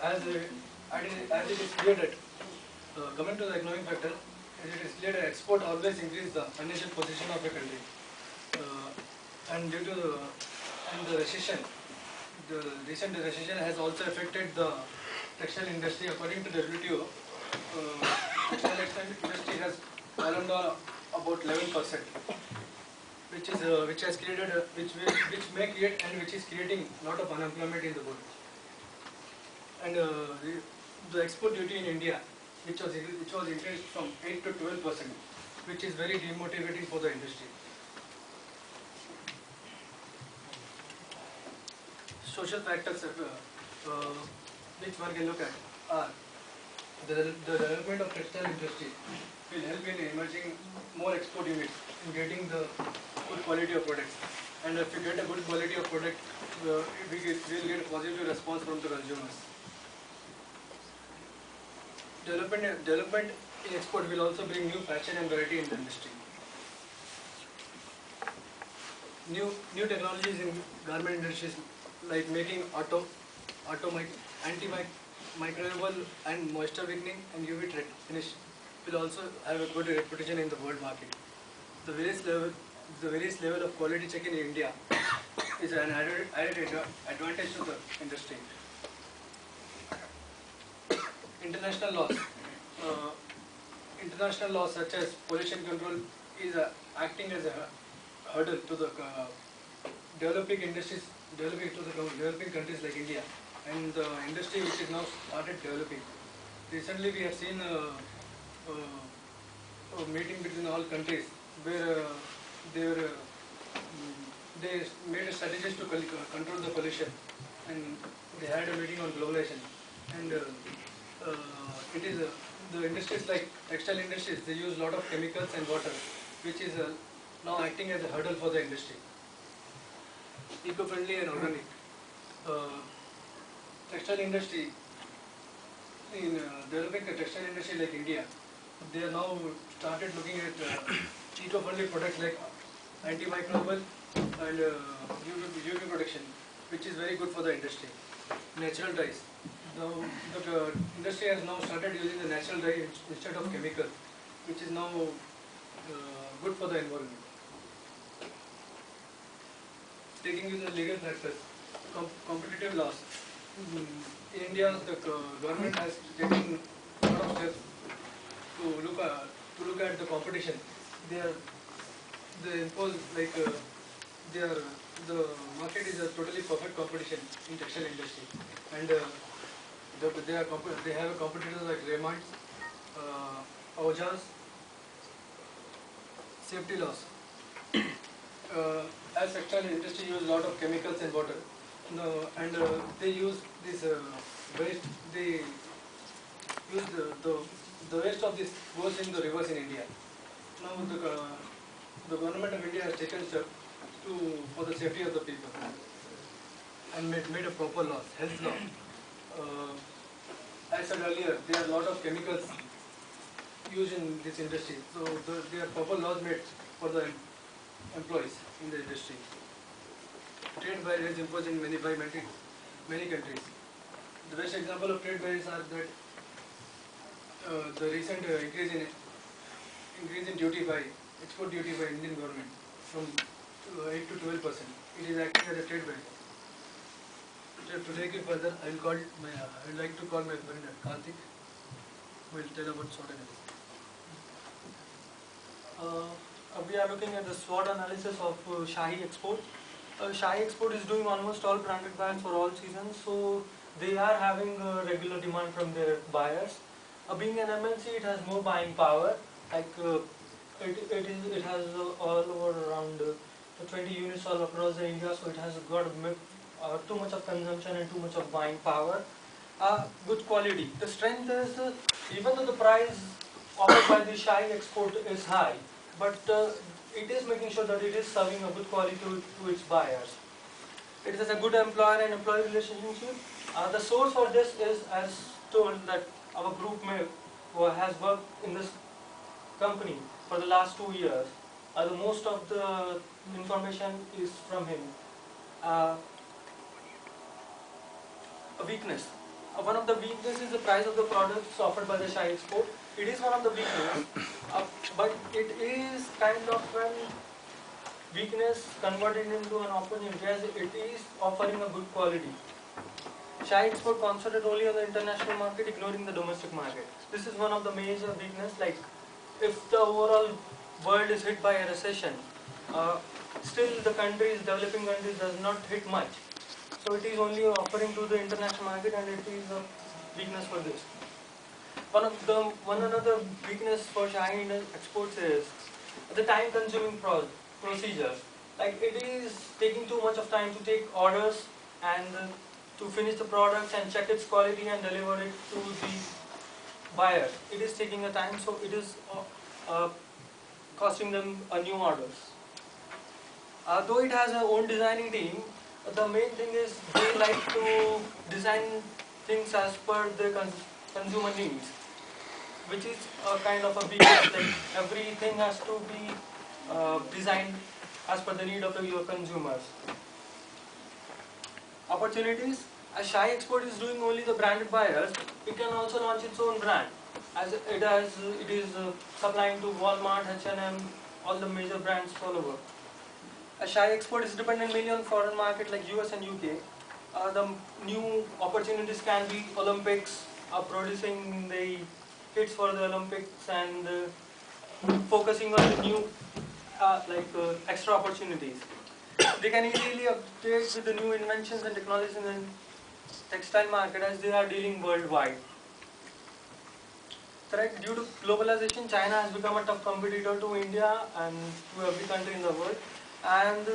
as it is clear that coming to the economic factor, as it is clear that export always increase the financial position of a country, and due to the recession, the recent recession has also affected the textile industry. According to WTO, textile industry has fallen down about 11%, which has created which may create and which is creating a lot of unemployment in the world. And the export duty in India, which was increased from 8 to 12%, which is very demotivating for the industry. Social factors which one can look at are the development of textile industry will help in emerging more export units in getting the good quality of products. And if you get a good quality of product, we will get a positive response from the consumers. Development in export will also bring new fashion and variety in the industry. New technologies in garment industries like making antimicrobial and moisture weakening and UV finish will also have a good reputation in the world market. The various level of quality check in India is an added advantage to the industry. International laws such as pollution control is acting as a hurdle to the developing countries like India, and the industry which is now started developing. Recently we have seen a meeting between all countries where they made a strategies to control the pollution, and they had a meeting on globalization. And it is the industries like textile industries, they use a lot of chemicals and water, which is now acting as a hurdle for the industry. Eco-friendly and organic. Textile industry, in developing a textile industry like India, they are now started looking at eco-friendly products like antimicrobial and UV protection, which is very good for the industry. Natural dyes. Now the industry has now started using the natural dye instead of chemical, which is now good for the environment. Taking into the legal factors, competitive laws. In India, the government has taken a lot of steps to look at the competition. They impose like the market is a totally perfect competition in textile industry, and they have a competitors like Raymond, Aujaz, safety laws. As textile industry use a lot of chemicals and water, and they use this waste. They use the waste of this goes in the rivers in India. Now the government of India has taken steps for the safety of the people and made a proper law, health law. As I said earlier, there are a lot of chemicals used in this industry, so there are proper laws made for the employees in the industry. Trade barriers imposed in many countries. The best example of trade barriers are that the recent increase in duty by export duty by Indian government from 8 to 12%. It is acting as a trade barrier. To take it further, I would like to call my friend Karthik, who will tell about SWOT analysis. We are looking at the SWOT analysis of Shahi Export. Shahi Export is doing almost all branded bags for all seasons, so they are having regular demand from their buyers. Being an MNC, it has more buying power. Like it has all over around 20 units all across India, so it has got too much of consumption and too much of buying power. Good quality. The strength is even though the price offered by the Shahi Export is high, but it is making sure that it is serving a good quality to its buyers. It is a good employer and employee relationship. The source for this is, as told, that our group has worked in this company for the last 2 years. The most of the information is from him. A weakness. One of the weaknesses is the price of the products offered by the Shahi Export. It is one of the weaknesses, but it is kind of an weakness converted into an opportunity as it is offering a good quality. Shahi Export concentrated only on the international market, ignoring the domestic market. This is one of the major weakness. Like, if the overall world is hit by a recession, still the developing countries does not hit much. So it is only offering to the international market, and it is a weakness for this. One another weakness for Shahi Exports is the time-consuming procedure. Like, it is taking too much of time to take orders and to finish the products and check its quality and deliver it to the buyer. It is taking a time, so it is costing them new orders. Though it has a own designing team, the main thing is they like to design things as per the consumer needs, which is a kind of a weakness. Like, everything has to be designed as per the need of your consumers. Opportunities: as Shahi Export is doing only the branded buyers, it can also launch its own brand, as it is supplying to Walmart, H&M, all the major brands all over. As Shahi Export is dependent mainly on foreign market like US and UK. The new opportunities can be Olympics, producing the kits for the Olympics, and focusing on the new extra opportunities. They can easily update with the new inventions and technologies in the textile market, as they are dealing worldwide. Threat: due to globalization, China has become a tough competitor to India and to every country in the world. And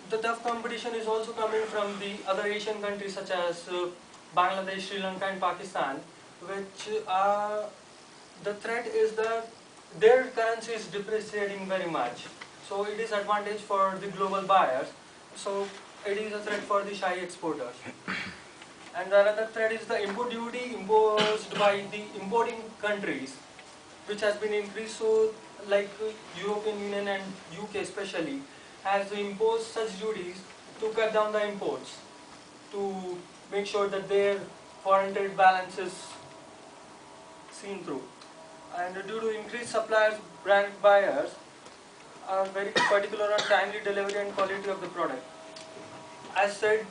the tough competition is also coming from the other Asian countries such as Bangladesh, Sri Lanka and Pakistan, which the threat is that their currency is depreciating very much. So it is advantage for the global buyers. So it is a threat for the Shahi exporters. And another threat is the import duty imposed by the importing countries, which has been increased. So, like European Union and UK especially, has imposed such duties to cut down the imports, to make sure that their foreign trade balance is seen through. And due to increased suppliers, brand buyers are very particular on timely delivery and quality of the product. As said,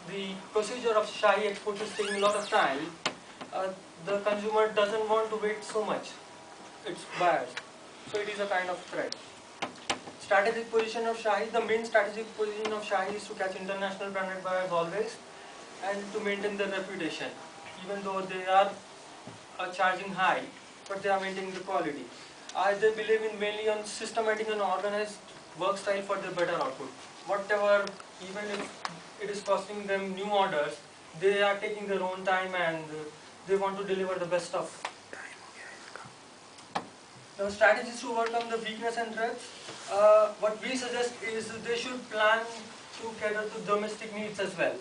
the procedure of Shahi export is taking a lot of time. The consumer doesn't want to wait so much. It's buyers. So it is a kind of threat. Strategic position of Shahi: the main strategic position of Shahi is to catch international branded buyers always, and to maintain their reputation. Even though they are charging high, but they are maintaining the quality. They believe in mainly on systematic and organized work style for the better output. Whatever, even if it is costing them new orders, they are taking their own time, and they want to deliver the best stuff. Now, strategies to overcome the weakness and threats. What we suggest is they should plan to cater to domestic needs as well,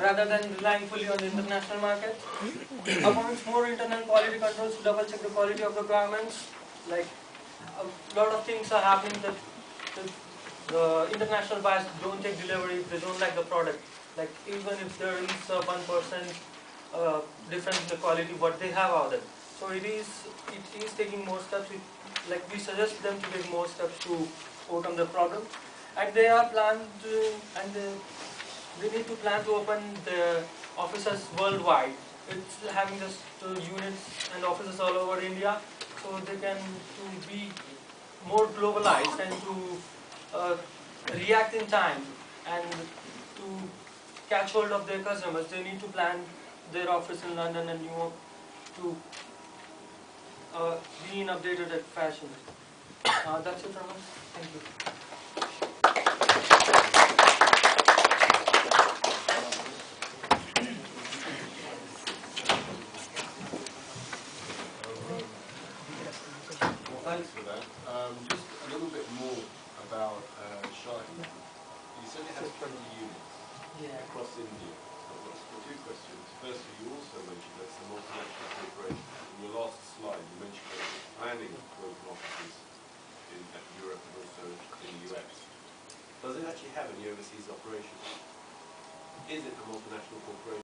rather than relying fully on the international market. Appoints more internal quality controls to double check the quality of the garments. Like, a lot of things are happening that the international buyers don't take delivery if they don't like the product. Like, even if there is a 1% difference in the quality what they have out there. So it is taking more steps. Like, we suggest them to take more steps to overcome the problem. And they are planned they need to plan to open the offices worldwide. It's having just units and offices all over India, so they can to be more globalized and to react in time and to catch hold of their customers. They need to plan their office in London and New York to be in updated fashion. That's it from us. Thank you. Thanks for that. Just a little bit more about Shahi. You said it has 20 units across India. I've got two questions. Firstly, you also mentioned that it's a multinational corporation. In your last slide, you mentioned that it's planning to open offices in Europe and also in the US. Does it actually have any overseas operations? Is it a multinational corporation?